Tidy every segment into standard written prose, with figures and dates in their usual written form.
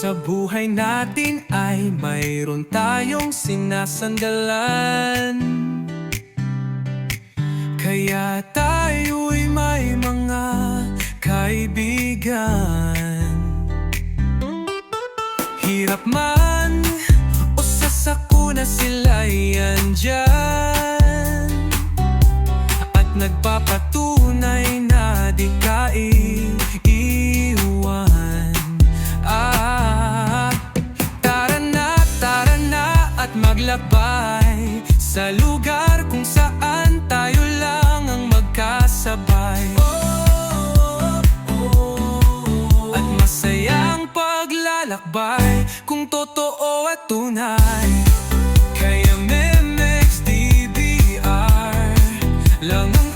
Sa buhay natin ay mayroon tayong sinasandalan, kaya tayo'y may mga kaibigan. Hirap man o sasakuna sila'y andyan, at nagpapatunay na di ka iiwan. Tara na at maglakbay sa lugar kung saan tayo lang ang magkasabay. At masayang paglalakbay kung totoo at tunay. Kaya Memex DBR lang ang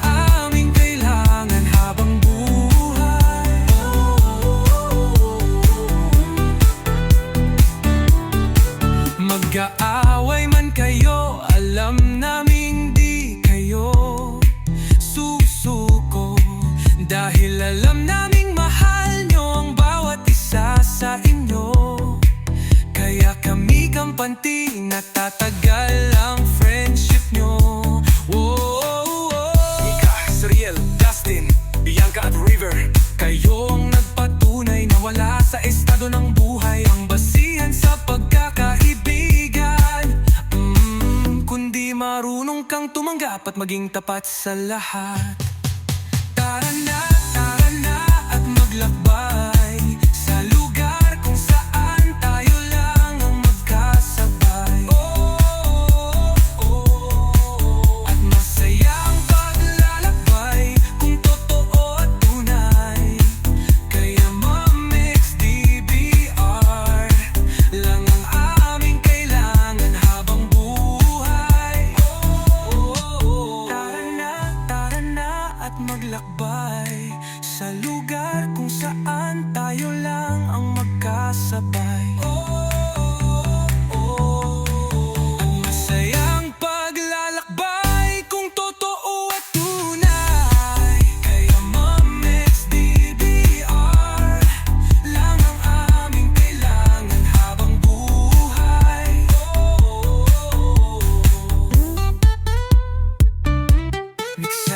aming kailangan habang buhay. Mag-aaway man kayo, alam naming di kayo susuko, dahil alam naming mahal nyo ang bawat isa sa inyo. Kaya kami kampanti na tatagal ang friendship nyo. Mika, Sariel, Dustin, Bianca at River, kayo ang nagpatunay na wala sa estado ng buhay ang basihan sa pagkakaibigan, kundi marunong kang tumanggap at maging tapat sa lahat. Tara na at maglakbay sa lugar kung saan tayo lang ang magkasabay. At masayang paglalakbay kung totoo at tunay. Kaya Memex DBR lang ang aming kailangan habang buhay. Tara na at maglakbay sa lugar kung saan tayo lang ang magkasabay. At masayang paglalakbay kung totoo at tunay. Kaya Memex DBR lang ang aming kailangan habang buhay. Mixed